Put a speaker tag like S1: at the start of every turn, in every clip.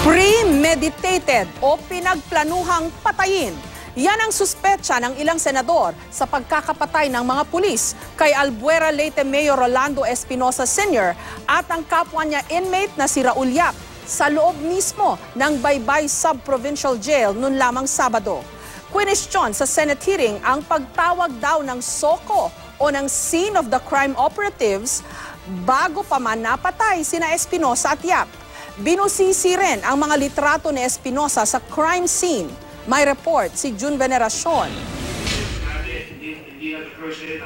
S1: Premeditated o pinagplanuhang patayin. Yan ang suspetsa ng ilang senador sa pagkakapatay ng mga pulis kay Albuera Leyte Mayor Rolando Espinosa Sr. at ang kapwa niya inmate na si Raul Yap sa loob mismo ng Baybay Sub-Provincial Jail noon lamang Sabado. Question sa Senate hearing ang pagtawag daw ng SOCO o ng Scene of the Crime Operatives bago pa man napatay sina Espinosa at Yap. Binusisi rin ang mga litrato ni Espinosa sa crime scene. May report si June Veneracion.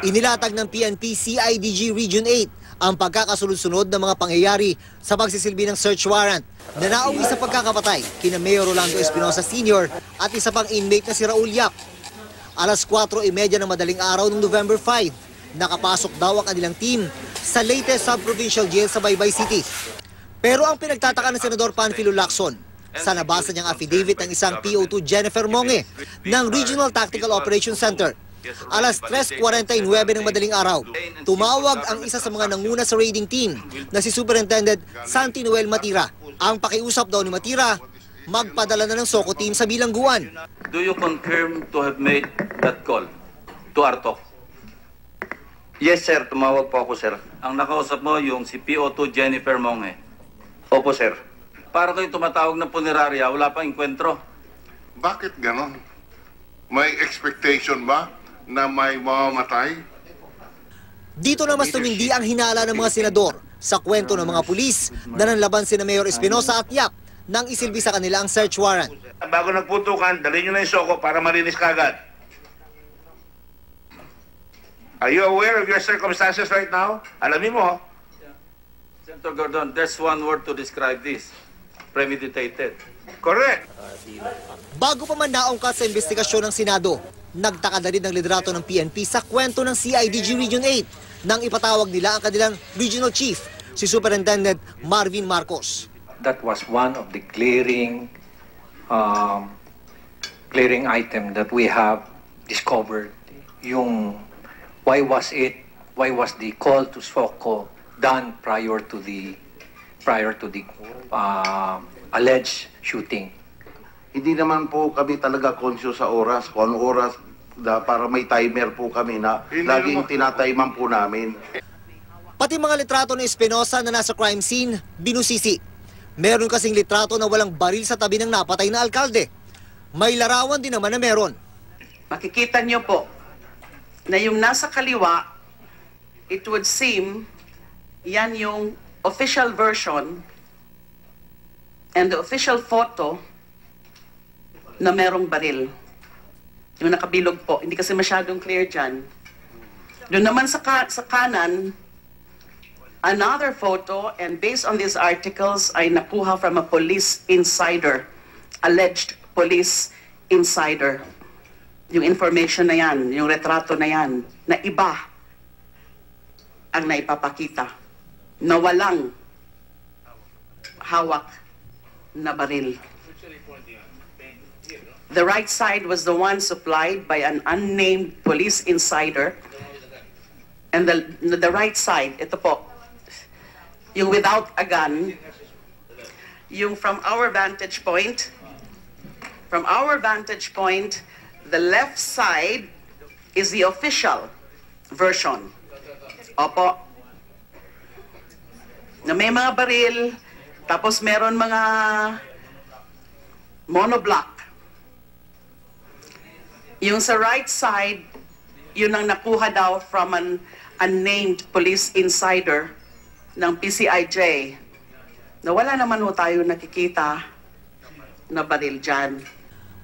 S2: Inilatag ng PNP CIDG Region 8 ang pagkakasunod-sunod ng mga pangyayari sa pagsisilbi ng search warrant na nauwi sa pagkakapatay kina Mayor Rolando Espinosa Sr. at isa pang inmate na si Raul Yap. Alas 4:30 ng madaling araw ng November 5, nakapasok daw ang kanilang team sa Leyte Sub-Provincial Jail sa Baybay City. Pero ang pinagtataka ng Senador Panfilo Lacson sa nabasa niyang affidavit ng isang PO2 Jennifer Monge ng Regional Tactical Operations Center. Alas 3:49 ng madaling araw, tumawag ang isa sa mga nanguna sa raiding team na si Superintendent Santi Noel Matira. Ang pakiusap daw ni Matira, magpadala na ng SOCO team sa bilangguan.
S3: Do you confirm to have made that call to Artok?
S4: Yes sir, tumawag po ako sir.
S3: Ang nakausap mo yung si PO2 Jennifer Monge.
S4: Opo sir.
S3: Para kayo tumatawag ng punerarya, wala pang enkwentro.
S5: Bakit ganon? May expectation ba na may mamamatay?
S2: Dito na mas tumindi ang hinala ng mga senador sa kwento ng mga pulis na nanlaban sina Mayor Espinosa at Yap nang isilbi sa kanila ang search warrant.
S6: Bago nagputukan, dalhin nyo na yung SOCO para malinis kagad. Are you aware of your circumstances right now? Alamin mo.
S3: Senator Gordon, there's one word to describe this. Premeditated.
S6: Correct.
S2: Bago pa man naungkat sa investigasyon ng Senado, nagtaka na rin ng liderato ng PNP sa kwento ng CIDG Region 8 nang ipatawag nila ang kanilang Regional Chief, si Superintendent Marvin Marcos.
S7: That was one of the clearing item that we have discovered. Yung why was the call to SOCO done prior to the alleged shooting?
S6: Hindi naman po kami talaga conscious sa oras. Kung anong oras, para may timer po kami na laging tinatiman po namin.
S2: Pati mga litrato ni Espinosa na nasa crime scene, binusisi. Meron kasing litrato na walang baril sa tabi ng napatay na alkalde. May larawan din naman na meron.
S8: Makikita niyo po na yung nasa kaliwa, it would seem yan yung official version and the official photo na merong baril. Yung nakabilog po, hindi kasi masyadong clear dyan. Doon naman sa kanan, another photo, and based on these articles, ay nakuha from a police insider, alleged police insider. Yung information na yan, yung retrato na yan, na iba ang naipapakita, na walang hawak na baril. The right side was the one supplied by an unnamed police insider. And the right side, ito po, yung without a gun, yung from our vantage point, the left side is the official version. Opo. Na may mga baril, tapos meron mga monoblock. Yung sa right side, yun ang nakuha daw from an unnamed police insider ng PCIJ na wala naman ho tayo nakikita na baril dyan.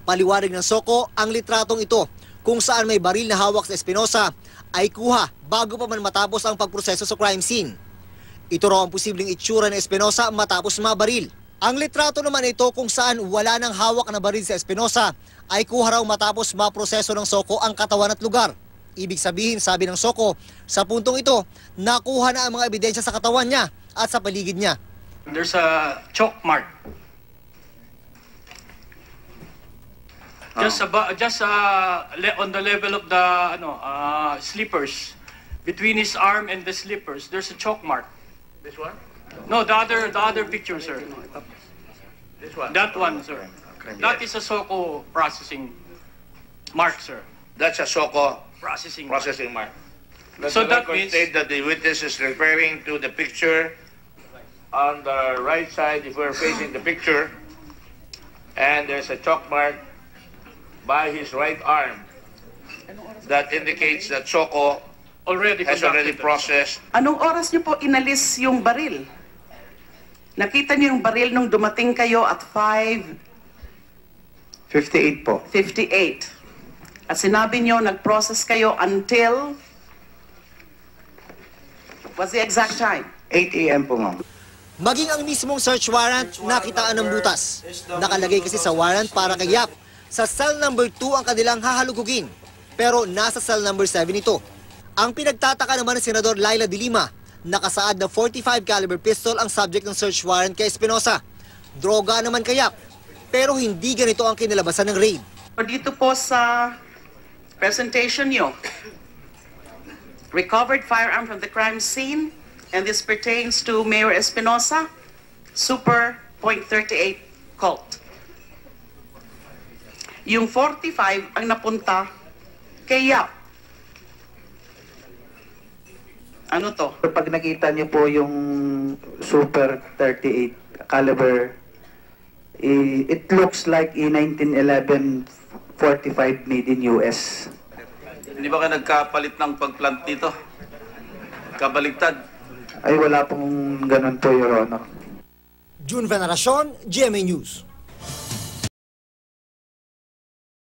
S2: Paliwanag ng SOCO, ang litratong ito kung saan may baril na hawak sa Espinosa ay kuha bago pa man matapos ang pagproseso sa crime scene. Ito raw ang posibleng itsura ng Espinosa matapos mabaril. Ang litrato naman ito kung saan wala nang hawak na baril sa Espinosa ay kuha raw matapos maproseso ng SOCO ang katawan at lugar. Ibig sabihin, sabi ng SOCO, sa puntong ito, nakuha na ang mga ebidensya sa katawan niya at sa paligid niya.
S9: There's a chalk mark. Just on the level of the slippers, between his arm and the slippers, there's a chalk mark.
S6: This one?
S9: No, the other picture, sir.
S6: This
S9: That one, sir. That is a SOCO processing mark, sir.
S10: That's a SOCO
S9: Processing.
S10: mark.
S9: So
S10: The
S9: that
S10: record
S9: means-
S10: state that the witness is referring to the picture on the right side if we're facing the picture, and there's a chalk mark by his right arm that indicates that SOCO has already processed.
S8: Anong oras niyo po inalis yung baril? Nakita niyo yung baril nung dumating kayo at
S6: 58 po.
S8: 5:58. At sinabi niyo nag-process kayo until... What's the exact time?
S6: 8 a.m. po, ma'am.
S2: Maging ang mismong search warrant, nakitaan ng butas. Nakalagay kasi sa warrant para kay Yap. Sa cell number 2 ang kanilang hahalugugin. Pero nasa cell number 7 ito. Ang pinagtataka naman ng Senador Laila de Lima, nakasaad na 45 caliber pistol ang subject ng search warrant kay Espinosa. Droga naman kay Yap. Pero hindi ganito ang kinalabasan ng raid.
S8: Dito po sa presentation niyo, recovered firearm from the crime scene, and this pertains to Mayor Espinosa, Super .38 Colt. Yung 45 ang napunta kay Yap. Ano to?
S6: Pag nakita niyo po yung Super 38 caliber, it looks like a 1911 45 made in US.
S3: Hindi ba kayo nagkapalit ng pagplant dito? Kabaligtad?
S6: Ay, wala pong ganun po, Your Honor.
S2: June Veneracion, GMA News.